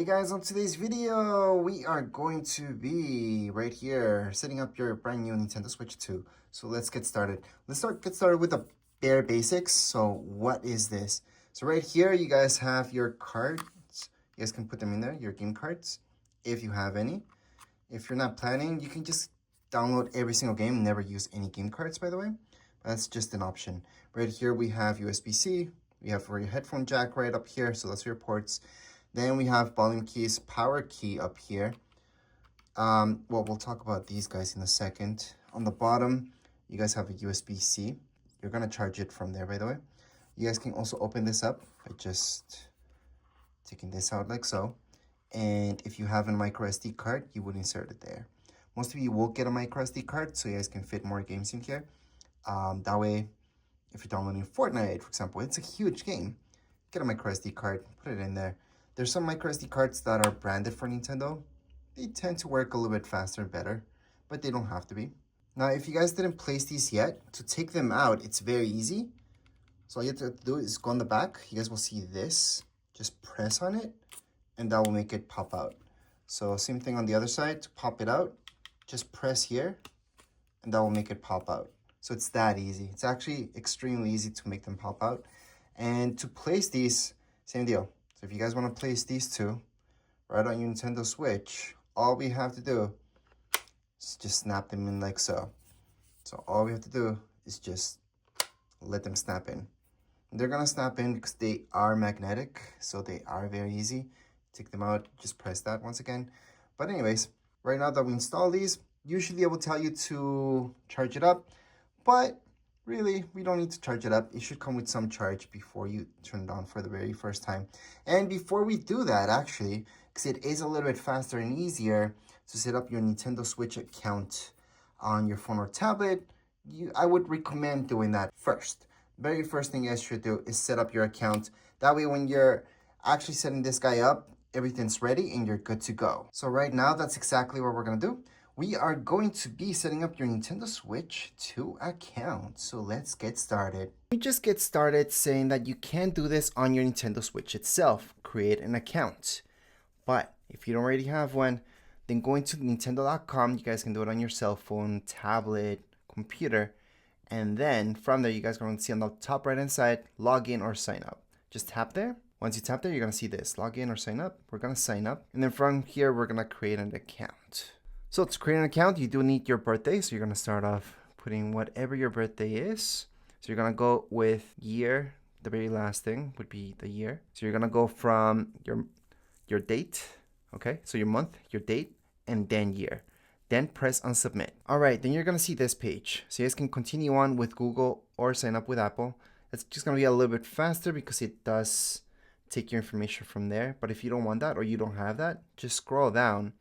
Hey guys, on today's video, we are going to be right here setting up your brand new Nintendo Switch 2. So let's get started. Get started with the bare basics. So what is this? So right here, you guys have your cards. You guys can put them in there, your game cards, if you have any. If you're not planning, you can just download every single game, never use any game cards, by the way. That's just an option. Right here, we have USB-C. We have for your headphone jack right up here, so that's your ports. Then we have volume keys, power key up here. Well, we'll talk about these guys in a second. On the bottom, you guys have a USB-C. You're gonna charge it from there, by the way. You guys can also open this up by just taking this out like so. And if you have a micro SD card, you would insert it there. Most of you will get a micro SD card, so you guys can fit more games in here. That way, if you're downloading Fortnite, for example, it's a huge game. Get a micro SD card, put it in there. There's some micro SD cards that are branded for Nintendo. They tend to work a little bit faster and better, but they don't have to be. Now, if you guys didn't place these yet, to take them out, it's very easy. So all you have to do is go on the back. You guys will see this. Just press on it, and that will make it pop out. So same thing on the other side. To pop it out, just press here, and that will make it pop out. So it's that easy. It's actually extremely easy to make them pop out. And to place these, same deal. So if you guys want to place these two right on your Nintendo Switch, all we have to do is just snap them in like so. So all we have to do is just let them snap in. They're gonna snap in because they are magnetic, so they are very easy. Take them out, just press that once again. But anyways, right now that we install these, usually I will tell you to charge it up, but really, we don't need to charge it up. It should come with some charge before you turn it on for the very first time. And before we do that, actually, because it is a little bit faster and easier to set up your Nintendo Switch account on your phone or tablet, I would recommend doing that first. The very first thing you guys should do is set up your account. That way, when you're actually setting this guy up, everything's ready and you're good to go. So right now, that's exactly what we're gonna do. We are going to be setting up your Nintendo Switch 2 account. So let's get started. We just get started saying that you can do this on your Nintendo Switch itself. Create an account. But if you don't already have one, then going to Nintendo.com, you guys can do it on your cell phone, tablet, computer. And then from there, you guys are going to see on the top right hand side, log in or sign up. Just tap there. Once you tap there, you're going to see this, log in or sign up. We're going to sign up. And then from here, we're going to create an account. So to create an account, you do need your birthday. So you're going to start off putting whatever your birthday is. So you're going to go with year. The very last thing would be the year. So you're going to go from your date. Okay, so your month, your date, and then year. Then press on submit. All right, then you're going to see this page. So you guys can continue on with Google or sign up with Apple. It's just going to be a little bit faster because it does take your information from there. But if you don't want that or you don't have that, just scroll down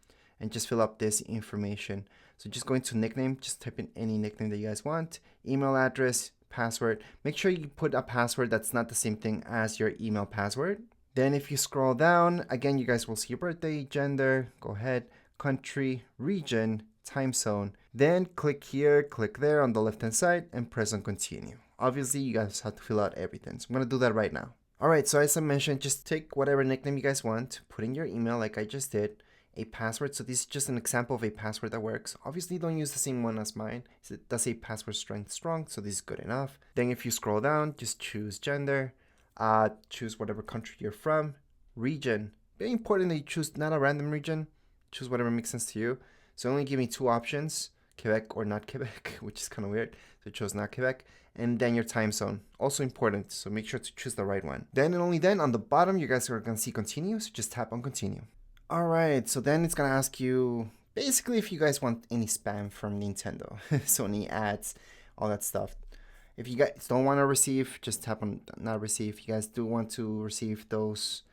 and just fill up this information. So just go into nickname, just type in any nickname that you guys want, email address, password. Make sure you put a password that's not the same thing as your email password. Then if you scroll down, again, you guys will see your birthday, gender, go ahead, country, region, time zone. Then click here, click there on the left-hand side and press on continue. Obviously, you guys have to fill out everything. So I'm gonna do that right now. All right, so as I mentioned, just take whatever nickname you guys want, put in your email like I just did, a password. So this is just an example of a password that works. Obviously, don't use the same one as mine. It does say password strength strong, so this is good enough. Then if you scroll down, just choose gender, choose whatever country you're from, region. Very important that you choose not a random region, choose whatever makes sense to you. So only give me two options, Quebec or not Quebec, which is kind of weird. So I chose not Quebec. And then your time zone, also important. So make sure to choose the right one. Then and only then on the bottom, you guys are gonna see continue. So just tap on continue. All right, so then it's gonna ask you basically if you guys want any spam from Nintendo, so any ads, all that stuff. If you guys don't want to receive, just tap on not receive. If you guys do want to receive those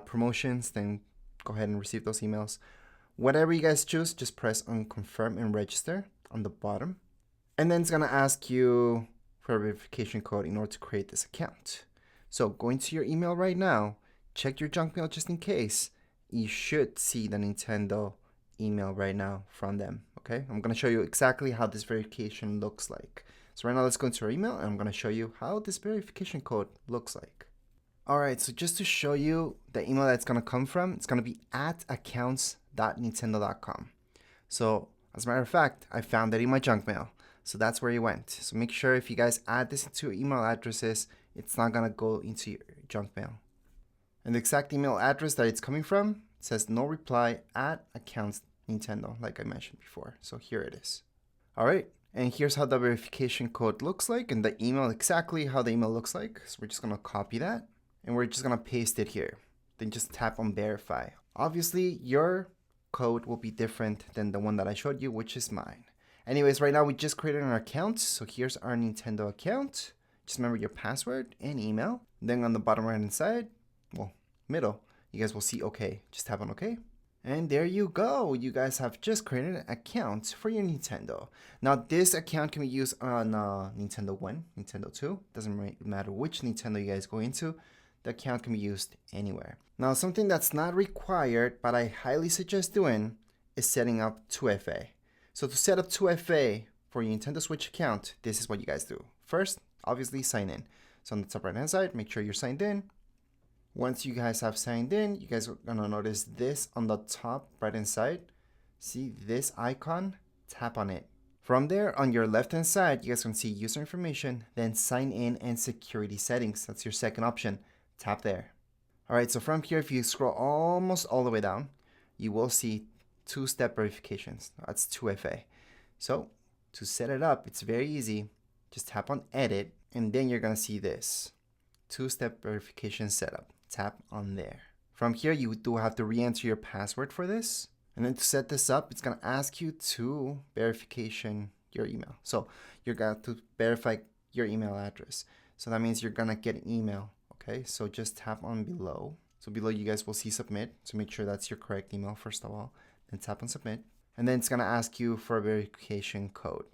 promotions, then go ahead and receive those emails. Whatever you guys choose, just press on confirm and register on the bottom. And then it's gonna ask you for a verification code in order to create this account. So go into your email right now, check your junk mail just in case. You should see the Nintendo email right now from them, okay? I'm gonna show you exactly how this verification looks like. So right now let's go into our email and I'm gonna show you how this verification code looks like. All right, so just to show you the email that's gonna come from, it's gonna be at accounts.nintendo.com. So as a matter of fact, I found it in my junk mail. So that's where it went. So make sure if you guys add this into your email addresses, it's not gonna go into your junk mail. And the exact email address that it's coming from, it says no reply at accounts Nintendo, like I mentioned before. So here it is. All right, and here's how the verification code looks like, and the email, exactly how the email looks like. So we're just gonna copy that, and we're just gonna paste it here. Then just tap on verify. Obviously, your code will be different than the one that I showed you, which is mine. Anyways, right now we just created an account. So here's our Nintendo account. Just remember your password and email. Then on the bottom right hand side, well, middle, you guys will see OK. Just tap on OK. And there you go. You guys have just created an account for your Nintendo. Now this account can be used on Nintendo 1, Nintendo 2. Doesn't matter which Nintendo you guys go into. The account can be used anywhere. Now something that's not required, but I highly suggest doing, is setting up 2FA. So to set up 2FA for your Nintendo Switch account, this is what you guys do. First, obviously sign in. So on the top right hand side, make sure you're signed in. Once you guys have signed in, you guys are gonna notice this on the top right hand side. See this icon? Tap on it. From there, on your left hand side, you guys can see user information, then sign in and security settings. That's your second option. Tap there. All right, so from here, if you scroll almost all the way down, you will see two-step verifications. That's 2FA. So to set it up, it's very easy. Just tap on edit, and then you're gonna see this two-step verification setup. Tap on there. From here, you do have to re-enter your password for this. And then to set this up, it's gonna ask you to verification your email. So you're going to verify your email address. So that means you're gonna get an email. Okay, so just tap on below. So below you guys will see submit. So make sure that's your correct email first of all. Then tap on submit. And then it's gonna ask you for a verification code.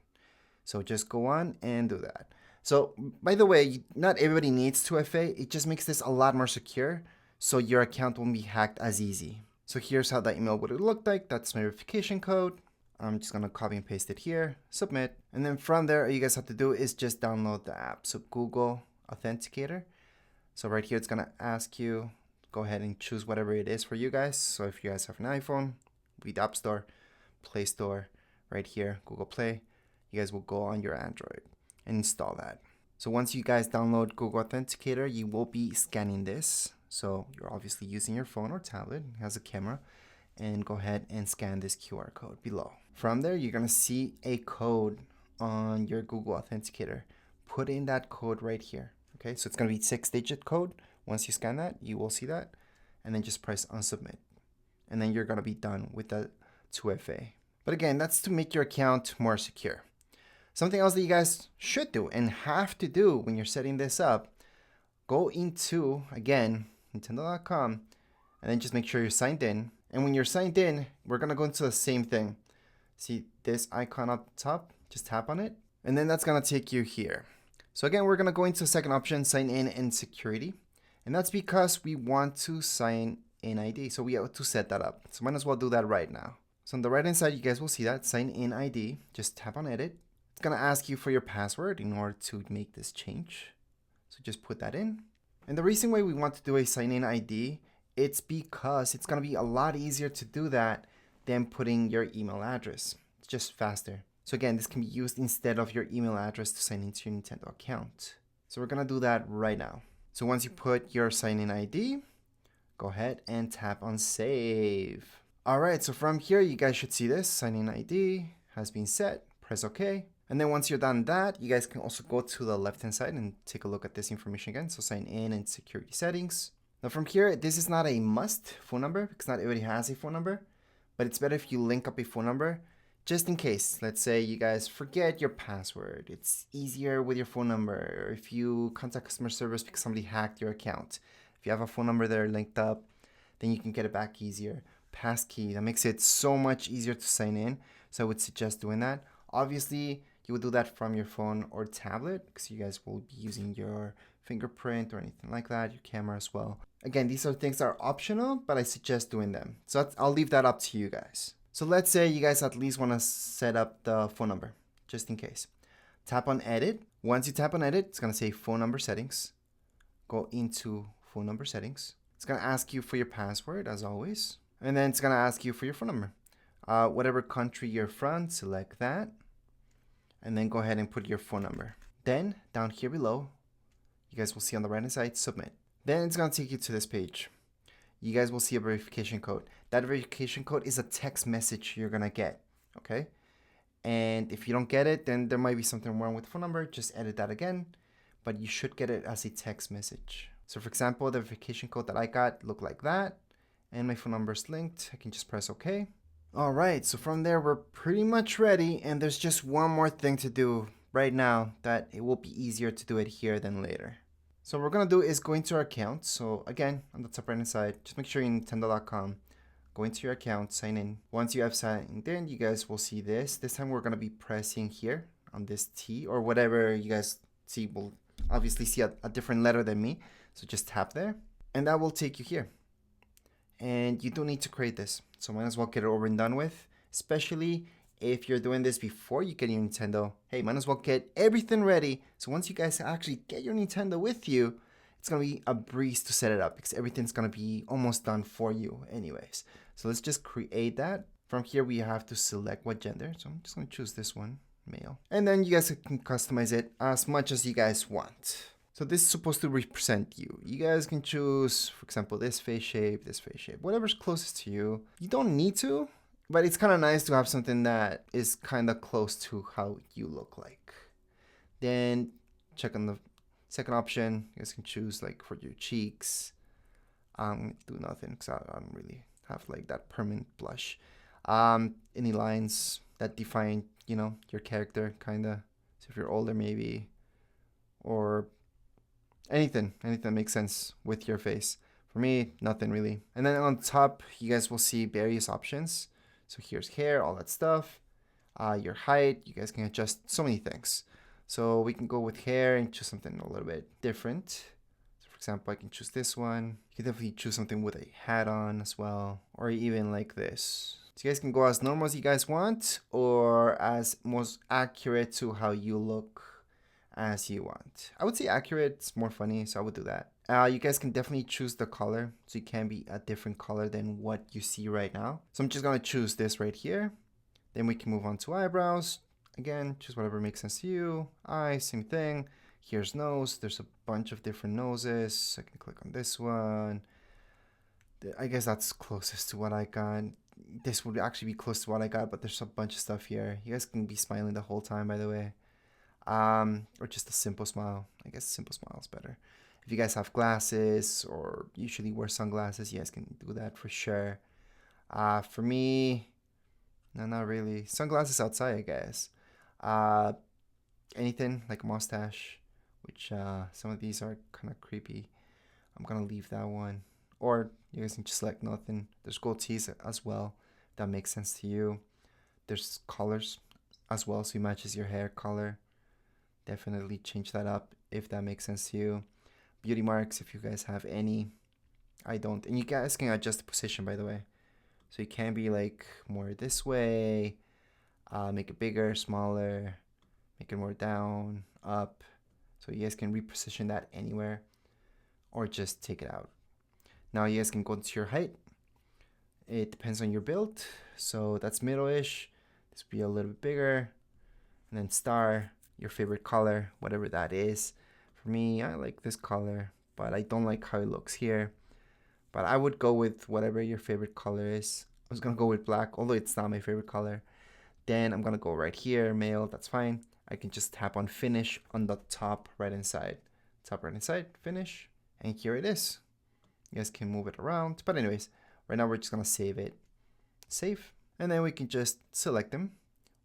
So just go on and do that. So by the way, not everybody needs 2FA. It just makes this a lot more secure. So your account won't be hacked as easy. So here's how the email would look like. That's my verification code. I'm just gonna copy and paste it here, submit. And then from there, all you guys have to do is just download the app. So Google Authenticator. So right here, it's gonna ask you, go ahead and choose whatever it is for you guys. So if you guys have an iPhone, with App Store, Play Store, right here, Google Play, you guys will go on your Android and install that. So once you guys download Google Authenticator, you will be scanning this. So you're obviously using your phone or tablet, it has a camera, and go ahead and scan this QR code below. From there, you're gonna see a code on your Google Authenticator. Put in that code right here. Okay, so it's gonna be 6-digit code. Once you scan that, you will see that, and then just press on submit. And then you're gonna be done with the 2FA. But again, that's to make your account more secure. Something else that you guys should do and have to do when you're setting this up, go into, again, Nintendo.com, and then just make sure you're signed in. And when you're signed in, we're gonna go into the same thing. See this icon up top? Just tap on it, and then that's gonna take you here. So again, we're gonna go into the second option, sign in and security. And that's because we want to sign in ID. So we have to set that up. So might as well do that right now. So on the right hand side, you guys will see that sign in ID. Just tap on edit. It's gonna ask you for your password in order to make this change. So just put that in. And the reason why we want to do a sign in ID, it's because it's gonna be a lot easier to do that than putting your email address. It's just faster. So again, this can be used instead of your email address to sign into your Nintendo account. So we're gonna do that right now. So once you put your sign in ID, go ahead and tap on save. All right, so from here, you guys should see this sign in ID has been set, press OK. And then once you're done that, you guys can also go to the left-hand side and take a look at this information again. So sign in and security settings. Now from here, this is not a must phone number because not everybody has a phone number, but it's better if you link up a phone number just in case. Let's say you guys forget your password. It's easier with your phone number. Or if you contact customer service because somebody hacked your account. If you have a phone number there linked up, then you can get it back easier. Passkey, that makes it so much easier to sign in. So I would suggest doing that. Obviously, you would do that from your phone or tablet because you guys will be using your fingerprint or anything like that, your camera as well. Again, these are things that are optional, but I suggest doing them. So I'll leave that up to you guys. So let's say you guys at least want to set up the phone number, just in case. Tap on edit. Once you tap on edit, it's going to say phone number settings. Go into phone number settings. It's going to ask you for your password as always. And then it's going to ask you for your phone number. Whatever country you're from, select that. And then go ahead and put your phone number. Then down here below, you guys will see on the right hand side, submit. Then it's going to take you to this page. You guys will see a verification code. That verification code is a text message you're going to get. Okay. And if you don't get it, then there might be something wrong with the phone number. Just edit that again. But you should get it as a text message. So for example, the verification code that I got looked like that. And my phone number is linked. I can just press OK. All right, so from there, we're pretty much ready. And there's just one more thing to do right now that it will be easier to do it here than later. So what we're going to do is go into our account. So again, on the top right hand side, just make sure you're in Nintendo.com. Go into your account, sign in. Once you have signed in, you guys will see this. This time we're going to be pressing here on this T or whatever you guys see. Will obviously see a different letter than me. So just tap there and that will take you here. And you don't need to create this. So might as well get it over and done with, especially if you're doing this before you get your Nintendo. Hey, might as well get everything ready. So once you guys actually get your Nintendo with you, it's going to be a breeze to set it up because everything's going to be almost done for you anyways. So let's just create that. From here, we have to select what gender. So I'm just going to choose this one, male. And then you guys can customize it as much as you guys want. So this is supposed to represent you. You guys can choose, for example, this face shape, whatever's closest to you. You don't need to, but it's kind of nice to have something that is kind of close to how you look like. Then check on the second option. You guys can choose like for your cheeks. Do nothing because I don't really have like that permanent blush. Any lines that define, you know, your character kind of. So if you're older maybe, or anything that makes sense with your face. For me, nothing really. And then on top, you guys will see various options. So here's hair, all that stuff. Your height, you guys can adjust so many things. So we can go with hair and choose something a little bit different. So for example, I can choose this one. You can definitely choose something with a hat on as well, or even like this. So you guys can go as normal as you guys want, or as most accurate to how you look as you want. I would say accurate, it's more funny, so I would do that. You guys can definitely choose the color, so it can be a different color than what you see right now. So I'm just gonna choose this right here. Then we can move on to eyebrows. Again, choose whatever makes sense to you. Eyes, same thing. Here's nose. There's a bunch of different noses. I can click on this one. I guess that's closest to what I got. This would actually be close to what I got, but there's a bunch of stuff here. You guys can be smiling the whole time, by the way. Or just a simple smile. I guess a simple smile is better. If you guys have glasses or usually wear sunglasses, you guys can do that for sure. For me, no, not really. Sunglasses outside, I guess. Anything like a mustache, which some of these are kind of creepy. I'm gonna leave that one. Or you guys can just select nothing. There's gold tees as well. If that makes sense to you. There's colors as well, so it matches your hair color. Definitely change that up if that makes sense to you. Beauty marks, if you guys have any. I don't. And you guys can adjust the position, by the way. So it can be like more this way. Make it bigger, smaller. Make it more down, up. So you guys can reposition that anywhere. Or just take it out. Now you guys can go to your height. It depends on your build. So that's middle-ish. This will be a little bit bigger. And then star, your favorite color, whatever that is. For me, I like this color, but I don't like how it looks here. But I would go with whatever your favorite color is. I was going to go with black, although it's not my favorite color. Then I'm going to go right here, male, that's fine. I can just tap on finish on the top right hand side. Top right hand side, finish. And here it is. You guys can move it around. But anyways, right now we're just going to save it. Save. And then we can just select them.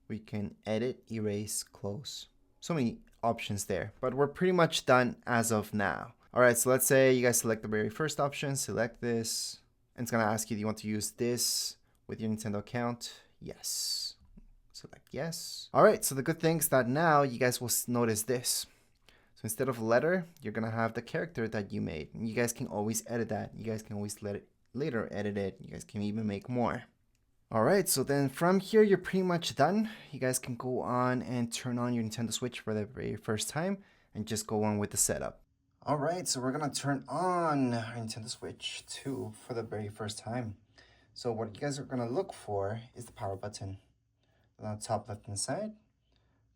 We can edit, erase, close. So many options there. But we're pretty much done as of now. All right, so let's say you guys select the very first option. Select this. And it's going to ask you, do you want to use this with your Nintendo account? Yes. Select yes. All right, so the good thing is that now you guys will notice this. So instead of letter, you're going to have the character that you made. And you guys can always edit that. You guys can always later edit it. You guys can even make more. All right, so then from here, you're pretty much done. You guys can go on and turn on your Nintendo Switch for the very first time and just go on with the setup. All right, so we're gonna turn on our Nintendo Switch 2 for the very first time. So what you guys are gonna look for is the power button on the top left hand side.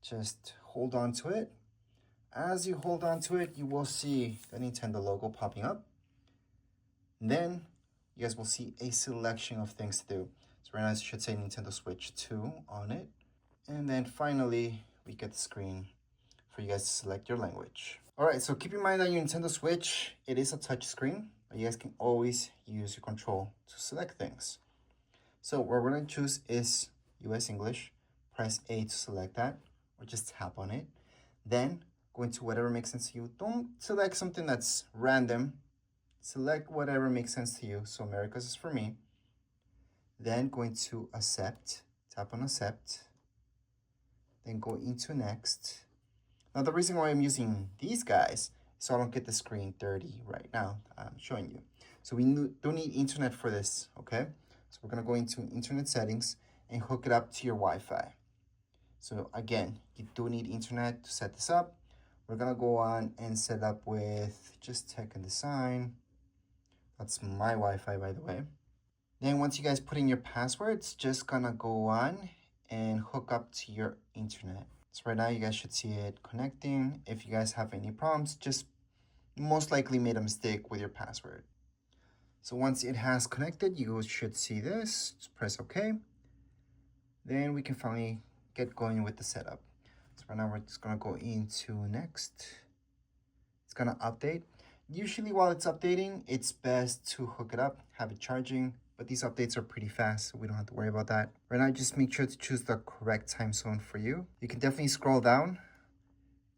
Just hold on to it. As you hold on to it, you will see the Nintendo logo popping up. And then you guys will see a selection of things to do. So right now it should say Nintendo Switch 2 on it. And then finally, we get the screen for you guys to select your language. All right, so keep in mind that your Nintendo Switch, it is a touch screen, but you guys can always use your control to select things. So what we're gonna choose is US English. Press A to select that, or just tap on it. Then go into whatever makes sense to you. Don't select something that's random. Select whatever makes sense to you. So Americas is for me. Then go into accept, tap on accept. Then go into next. Now the reason why I'm using these guys is so I don't get the screen dirty right now. I'm showing you. So we don't need internet for this, okay? So we're gonna go into internet settings and hook it up to your Wi-Fi. So again, you do need internet to set this up. We're gonna go on and set up with just tech and design. That's my Wi-Fi, by the way. Then once you guys put in your passwords, just gonna go on and hook up to your internet. So right now you guys should see it connecting. If you guys have any problems, just most likely made a mistake with your password. So once it has connected, you should see this. Just press OK. Then we can finally get going with the setup. So right now we're just gonna go into next. It's gonna update. Usually while it's updating, it's best to hook it up, have it charging, but these updates are pretty fast, so we don't have to worry about that. Right now, just make sure to choose the correct time zone for you. You can definitely scroll down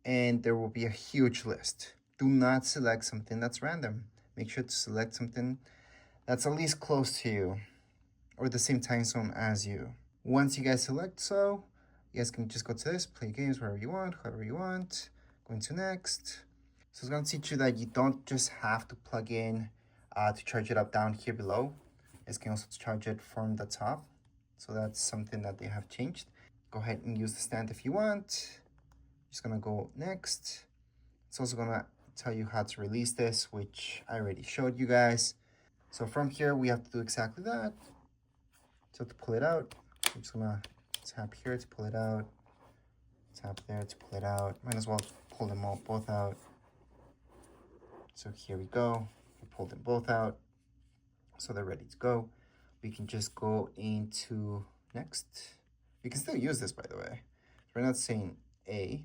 and there will be a huge list. Do not select something that's random. Make sure to select something that's at least close to you or the same time zone as you. Once you guys select so, you guys can just go to this, play games wherever you want, however you want, go into next. So it's gonna teach you that you don't just have to plug in to charge it up down here below. You guys can also charge it from the top. So that's something that they have changed. Go ahead and use the stand if you want. Just gonna go next. It's also gonna tell you how to release this, which I already showed you guys. So from here, we have to do exactly that. So to pull it out, I'm just gonna tap here to pull it out. Tap there to pull it out. Might as well pull them all both out. So here we go. We pulled them both out. So they're ready to go. We can just go into next. You can still use this, by the way. We're not saying A.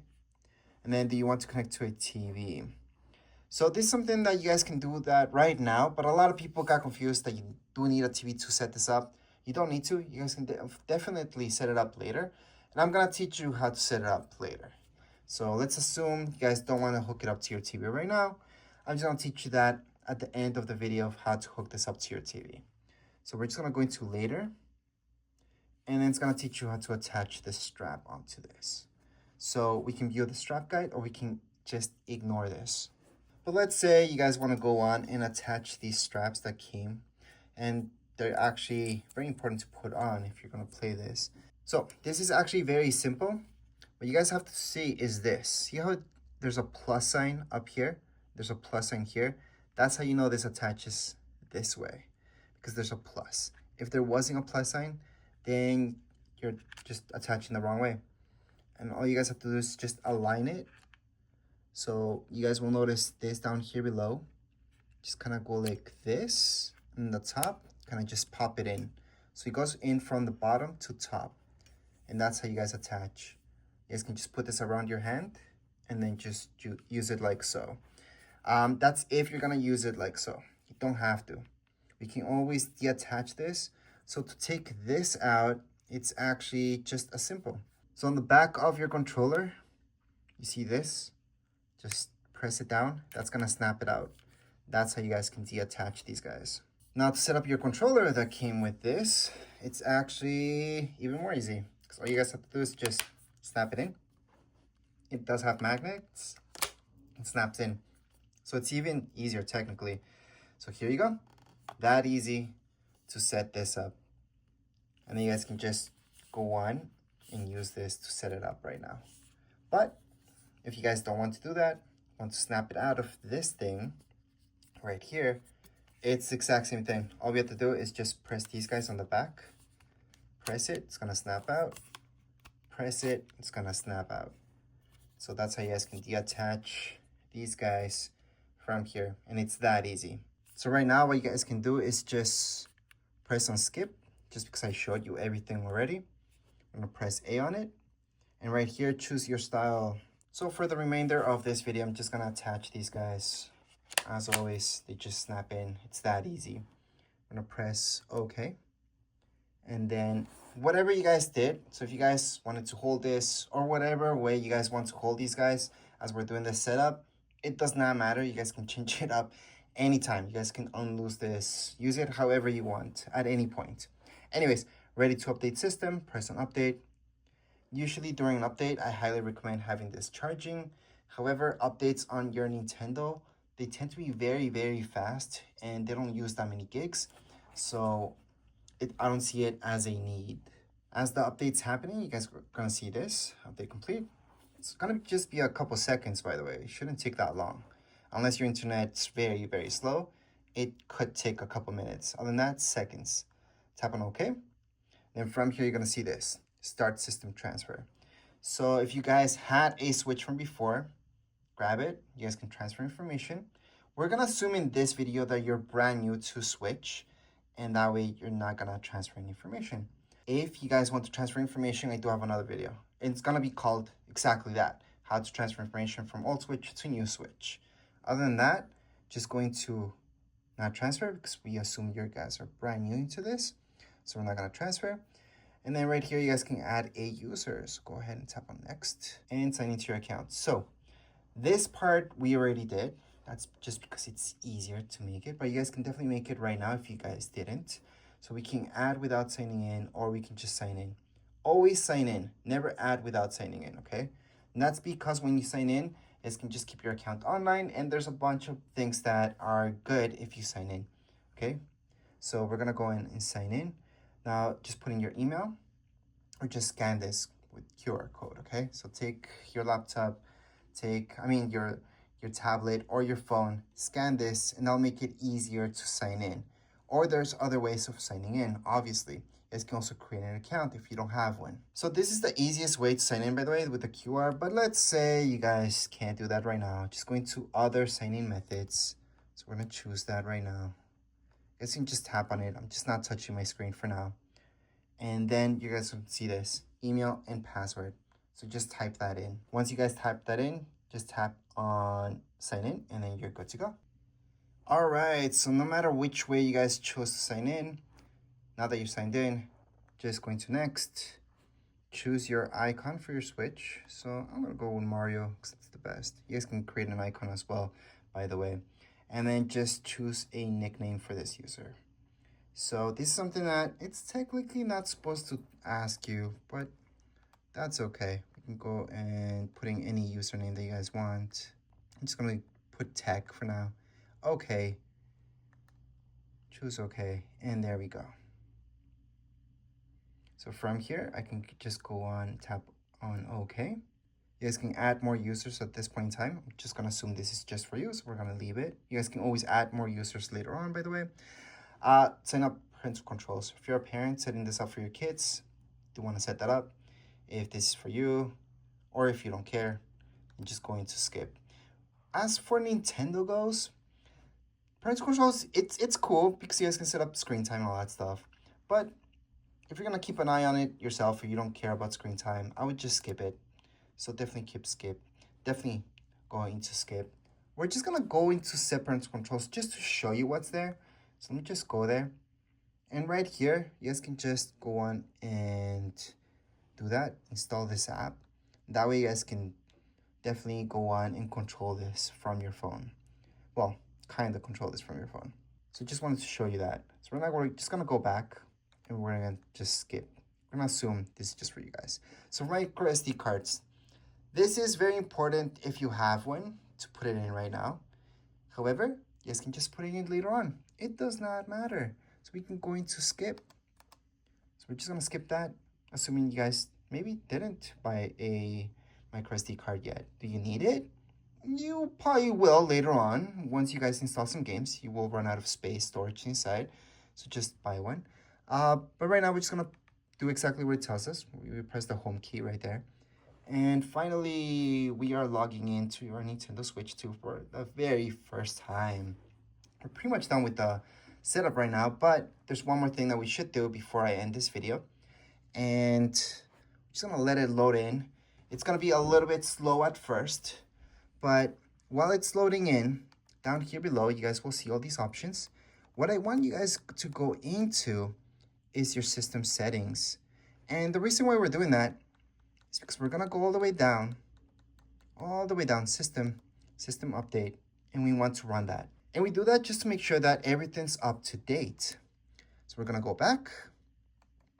And then do you want to connect to a TV? So this is something that you guys can do that right now, but a lot of people got confused that you do need a TV to set this up. You don't need to. You guys can definitely set it up later. And I'm gonna teach you how to set it up later. So let's assume you guys don't want to hook it up to your TV right now. I'm just gonna teach you that at the end of the video of how to hook this up to your TV. So we're just gonna go into later, and then it's gonna teach you how to attach the strap onto this. So we can view the strap guide, or we can just ignore this. But let's say you guys wanna go on and attach these straps that came, and they're actually very important to put on if you're gonna play this. So this is actually very simple. What you guys have to see is this. See how there's a plus sign up here? There's a plus sign here. That's how you know this attaches this way, because there's a plus. If there wasn't a plus sign, then you're just attaching the wrong way. And all you guys have to do is just align it. So you guys will notice this down here below. Just kind of go like this, and the top, kind of just pop it in. So it goes in from the bottom to top. And that's how you guys attach. You guys can just put this around your hand and then just use it like so. That's if you're gonna use it like so. You don't have to. We can always deattach this. So to take this out, it's actually just as simple. So on the back of your controller, you see this? Just press it down. That's gonna snap it out. That's how you guys can deattach these guys. Now to set up your controller that came with this, it's actually even more easy. Because all you guys have to do is just snap it in. It does have magnets. It snaps in. So it's even easier technically. So here you go. That easy to set this up. And then you guys can just go on and use this to set it up right now. But if you guys don't want to do that, Want to snap it out of this thing right here, it's the exact same thing. All we have to do is just press these guys on the back. Press it, it's gonna snap out. Press it, it's gonna snap out. So that's how you guys can deattach these guys from here, and it's that easy. So right now what you guys can do is just press on skip, just because I showed you everything already. I'm gonna press A on it, and right here choose your style. So for the remainder of this video, I'm just gonna attach these guys. As always, they just snap in. It's that easy. I'm gonna press OK, and then whatever you guys did, so if you guys wanted to hold this or whatever way you guys want to hold these guys as we're doing this setup, it does not matter. You guys can change it up anytime. You guys can unloose this, use it however you want at any point. Anyways, ready to update system, press on update. Usually during an update, I highly recommend having this charging. However, updates on your Nintendo, they tend to be very, very fast and they don't use that many gigs. So I don't see it as a need. As the update's happening, you guys are gonna see this, update complete. It's gonna just be a couple seconds, by the way. It shouldn't take that long. Unless your internet's very, very slow, it could take a couple minutes. Other than that, seconds. Tap on OK. Then from here, you're gonna see this, start system transfer. So if you guys had a Switch from before, grab it, you guys can transfer information. We're gonna assume in this video that you're brand new to Switch, and that way you're not gonna transfer any information. If you guys want to transfer information, I do have another video. It's gonna be called exactly that, how to transfer information from old Switch to new Switch. Other than that, just going to not transfer because we assume you guys are brand new into this. So we're not gonna transfer. And then right here, you guys can add a user. So go ahead and tap on next and sign into your account. So this part we already did. That's just because it's easier to make it, but you guys can definitely make it right now if you guys didn't. So we can add without signing in, or we can just sign in. Always sign in, never add without signing in, okay? And that's because when you sign in, it can just keep your account online, and there's a bunch of things that are good if you sign in, okay? So we're gonna go in and sign in. Now just put in your email, or just scan this with QR code, okay? So take your laptop, your tablet or your phone, scan this, and that'll make it easier to sign in. Or there's other ways of signing in, obviously. You guys can also create an account if you don't have one. So this is the easiest way to sign in, by the way, with the QR, but let's say you guys can't do that right now. Just going to other sign-in methods. So we're gonna choose that right now. You guys can just tap on it. I'm just not touching my screen for now. And then you guys can see this, email and password. So just type that in. Once you guys type that in, just tap on sign in and then you're good to go. All right, so no matter which way you guys chose to sign in, now that you're signed in, just going to next, choose your icon for your Switch. So I'm gonna go with Mario because it's the best. You guys can create an icon as well, by the way. And then just choose a nickname for this user. So this is something that it's technically not supposed to ask you, but that's okay. We can go and put in any username that you guys want. I'm just gonna put tech for now. Okay. Choose okay, and there we go. So from here, I can just go on, tap on okay. You guys can add more users at this point in time. I'm just gonna assume this is just for you, so we're gonna leave it. You guys can always add more users later on, by the way. Sign up parental controls. If you're a parent setting this up for your kids, you want to set that up. If this is for you, or if you don't care, I'm just going to skip. As for Nintendo goes, parental controls, it's cool because you guys can set up screen time and all that stuff. But if you're gonna keep an eye on it yourself or you don't care about screen time, I would just skip it. So definitely keep skip. Definitely going to skip. We're just gonna go into set parental controls just to show you what's there. So let me just go there. And right here, you guys can just go on and do that. Install this app. That way you guys can definitely go on and control this from your phone. Well, kind of control this from your phone. So just wanted to show you that. So we're just gonna go back and we're gonna just skip. We're gonna assume this is just for you guys. So micro SD cards. This is very important if you have one to put it in right now. However, you guys can just put it in later on. It does not matter. So we can go into skip. So we're just gonna skip that, assuming you guys maybe didn't buy a micro SD card yet. Do you need it? You probably will later on. Once you guys install some games, you will run out of space storage inside. So just buy one. But right now we're just gonna do exactly what it tells us. We press the home key right there. And finally, we are logging into our Nintendo Switch 2 for the very first time. We're pretty much done with the setup right now, but there's one more thing that we should do before I end this video. And I'm just gonna let it load in. It's gonna be a little bit slow at first, but while it's loading in, down here below, you guys will see all these options. What I want you guys to go into is your system settings. And the reason why we're doing that is because we're gonna go all the way down, system update, and we want to run that. And we do that just to make sure that everything's up to date. So we're gonna go back,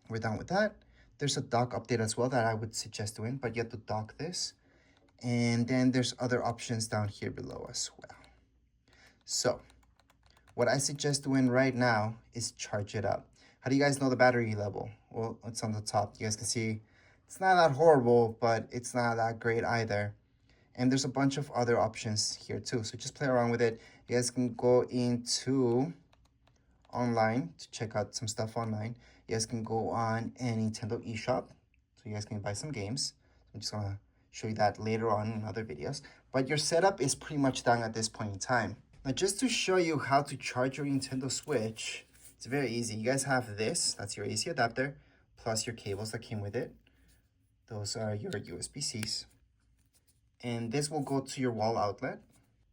we're done with that. There's a dock update as well that I would suggest doing, but you have to dock this. And then there's other options down here below as well. So what I suggest doing right now is charge it up. How do you guys know the battery level? Well, it's on the top. You guys can see it's not that horrible, but it's not that great either. And there's a bunch of other options here too. So just play around with it. You guys can go into online to check out some stuff online. You guys can go on a Nintendo eShop. So you guys can buy some games. I'm just gonna show you that later on in other videos. But your setup is pretty much done at this point in time. Now just to show you how to charge your Nintendo Switch, it's very easy. You guys have this, that's your AC adapter, plus your cables that came with it. Those are your USB-Cs. And this will go to your wall outlet.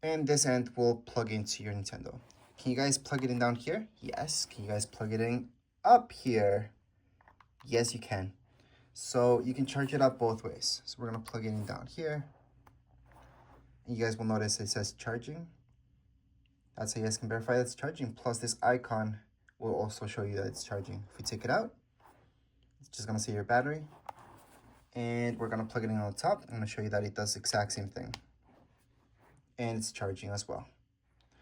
And this end will plug into your Nintendo. Can you guys plug it in down here? Yes. Can you guys plug it in up here? Yes, you can. So you can charge it up both ways. So we're gonna plug it in down here. And you guys will notice it says charging. That's how you guys can verify that it's charging. Plus this icon will also show you that it's charging. If we take it out, it's just gonna say your battery. And we're gonna plug it in on the top. I'm gonna show you that it does the exact same thing. And it's charging as well.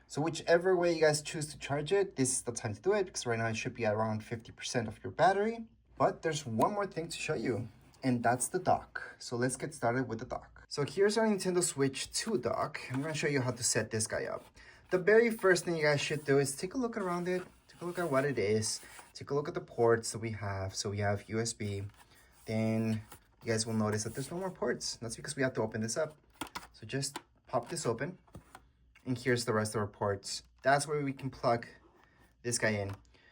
So whichever way you guys choose to charge it, this is the time to do it, because right now it should be at around 50% of your battery. But there's one more thing to show you, and that's the dock. So let's get started with the dock. So here's our Nintendo Switch 2 dock. I'm gonna show you how to set this guy up. The very first thing you guys should do is take a look around it, take a look at what it is, take a look at the ports that we have. So we have USB, then you guys will notice that there's no more ports. That's because we have to open this up. So just pop this open, and here's the rest of our ports. That's where we can plug this guy in.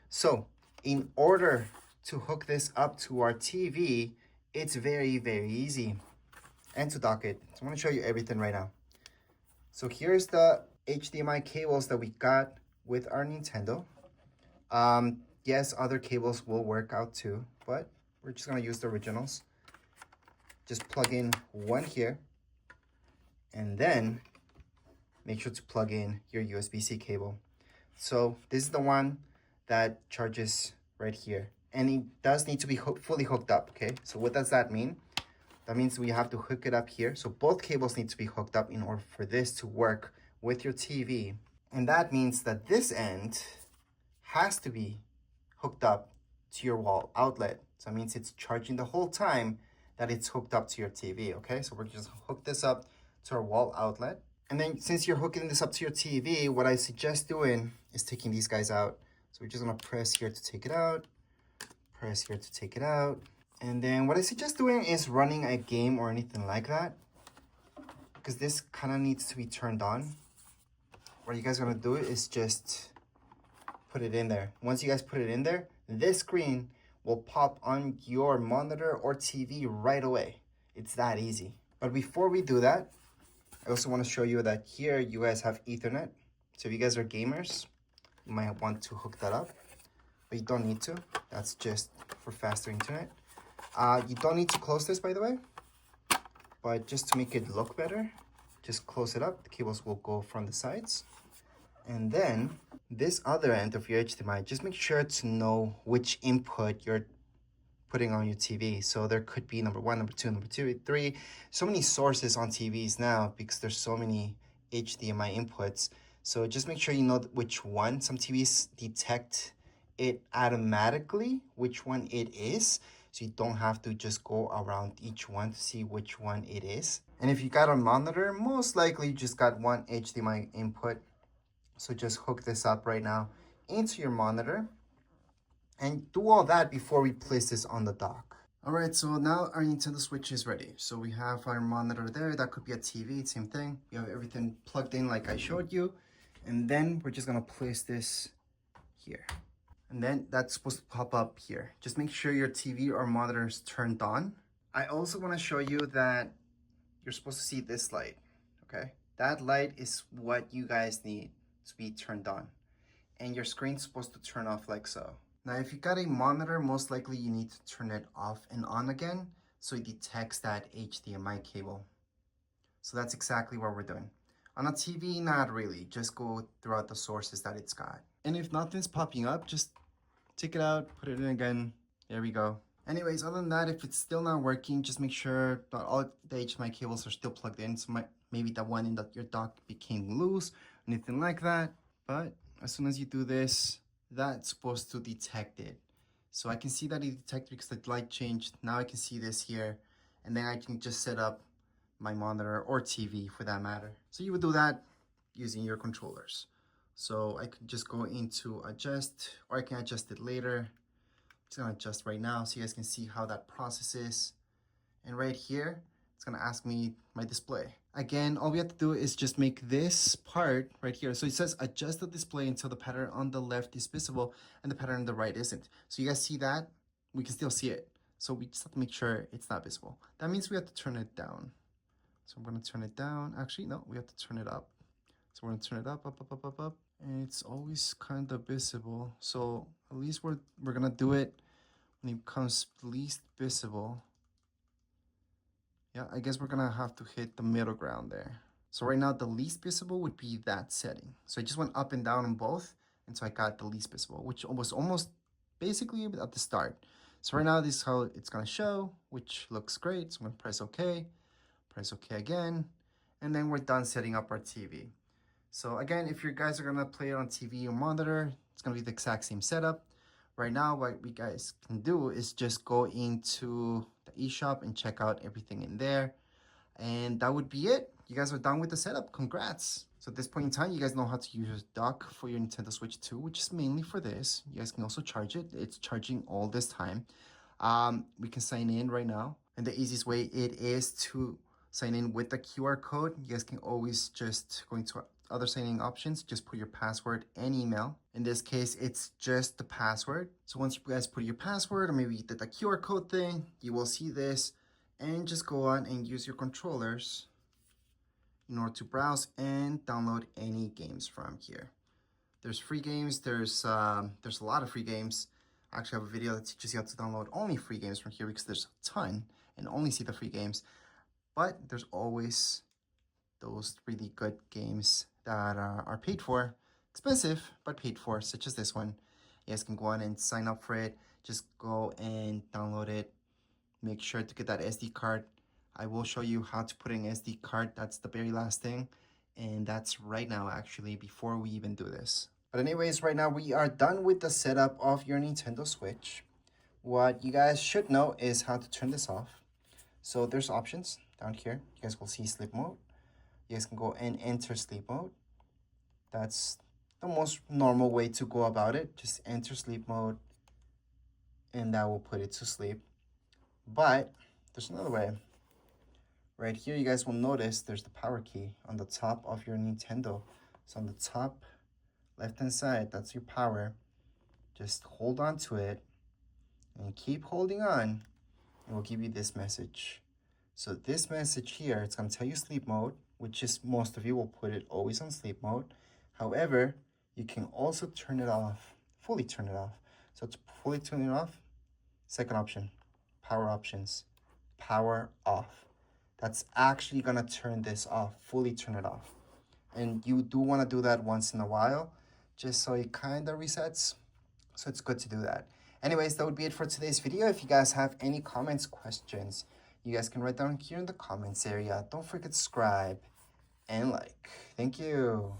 So in order to hook this up to our TV, it's very, very easy. And to dock it. So I'm gonna show you everything right now. So here's the HDMI cables that we got with our Nintendo. Yes, other cables will work out too, but we're just gonna use the originals. Just plug in one here, and then make sure to plug in your USB-C cable. So this is the one that charges right here, and it does need to be fully hooked up, okay? So what does that mean? That means we have to hook it up here. So both cables need to be hooked up in order for this to work with your TV. And that means that this end has to be hooked up to your wall outlet. So it means it's charging the whole time that it's hooked up to your TV, okay? So we're just hook this up to our wall outlet. And then since you're hooking this up to your TV, what I suggest doing is taking these guys out. So we're just gonna press here to take it out, press here to take it out. And then what I suggest doing is running a game or anything like that, because this kind of needs to be turned on. What you guys are gonna do is just put it in there. Once you guys put it in there, this screen will pop on your monitor or TV right away. It's that easy. But before we do that, I also want to show you that here you guys have Ethernet. So if you guys are gamers, you might want to hook that up, but you don't need to. That's just for faster internet. You don't need to close this, by the way, but just to make it look better, just close it up. The cables will go from the sides. And then this other end of your HDMI, just make sure to know which input you're putting on your TV. So there could be number 1, number 2, number 2, 3. So many sources on TVs now because there's so many HDMI inputs. So just make sure you know which one. Some TVs detect it automatically, which one it is. so you don't have to just go around each one to see which one it is. And if you got a monitor, most likely you just got one HDMI input. So just hook this up right now into your monitor and do all that before we place this on the dock. All right, so now our Nintendo Switch is ready. So we have our monitor there. That could be a TV, same thing. We have everything plugged in like I showed you. And then we're just gonna place this here. And then that's supposed to pop up here. Just make sure your TV or monitor is turned on. I also wanna show you that you're supposed to see this light, okay? That light is what you guys need to be turned on. And your screen's supposed to turn off like so. Now, if you got a monitor, most likely you need to turn it off and on again so it detects that HDMI cable. So that's exactly what we're doing. On a TV, not really. Just go throughout the sources that it's got. And if nothing's popping up, just take it out, put it in again. There we go. Anyways, other than that, if it's still not working, just make sure that all the HDMI cables are still plugged in. So maybe that one in your dock became loose, anything like that. But as soon as you do this, that's supposed to detect it. So I can see that it detected because the light changed. Now I can see this here. And then I can just set up my monitor or TV for that matter. So you would do that using your controllers. So I could just go into adjust, or I can adjust it later. I'm just gonna adjust right now so you guys can see how that processes. And right here, it's gonna ask me my display. Again, all we have to do is just make this part right here. So it says adjust the display until the pattern on the left is visible and the pattern on the right isn't. So you guys see that? We can still see it. So we just have to make sure it's not visible. That means we have to turn it down. So I'm gonna turn it down. Actually, no, we have to turn it up. So we're gonna turn it up, up, up, up, up, up. And it's always kind of visible. So at least we're gonna do it when it becomes least visible. Yeah, I guess we're gonna have to hit the middle ground there. So right now the least visible would be that setting. So I just went up and down on both, and so I got the least visible, which was almost basically at the start. So right now this is how it's gonna show, which looks great. So I'm gonna press OK again, and then we're done setting up our TV. So again, if you guys are gonna play it on TV or monitor, it's gonna be the exact same setup. Right now, what we guys can do is just go into the eShop and check out everything in there. And that would be it. You guys are done with the setup. Congrats. So at this point in time, you guys know how to use dock for your Nintendo Switch 2, which is mainly for this. You guys can also charge it. It's charging all this time. We can sign in right now. And the easiest way it is to sign in with the QR code. You guys can always just go into other signing options, just put your password and email. In this case, it's just the password. So once you guys put your password, or maybe you did the QR code thing, you will see this, and just go on and use your controllers in order to browse and download any games from here. There's free games, there's a lot of free games. I actually have a video that teaches you how to download only free games from here because there's a ton and only see the free games. But there's always those really good games that are paid for, expensive, but paid for, such as this one. You guys can go on and sign up for it. Just go and download it. Make sure to get that SD card. I will show you how to put in an SD card. That's the very last thing. And that's right now, actually, before we even do this. But anyways, right now we are done with the setup of your Nintendo Switch. What you guys should know is how to turn this off. So there's options down here. You guys will see sleep mode. You guys can go and enter sleep mode. That's the most normal way to go about it. Just enter sleep mode and that will put it to sleep. But there's another way. Right here, you guys will notice there's the power key on the top of your Nintendo. So on the top left-hand side, that's your power. Just hold on to it and keep holding on. It will give you this message. So this message here, it's going to tell you sleep mode, which is most of you will put it always on sleep mode. However, you can also turn it off, fully turn it off. So to fully turn it off, second option, power options, power off. That's actually going to turn this off, fully turn it off. And you do want to do that once in a while, just so it kind of resets. So it's good to do that. Anyways, that would be it for today's video. If you guys have any comments, questions, you guys can write down here in the comments area. Don't forget to subscribe and like. Thank you.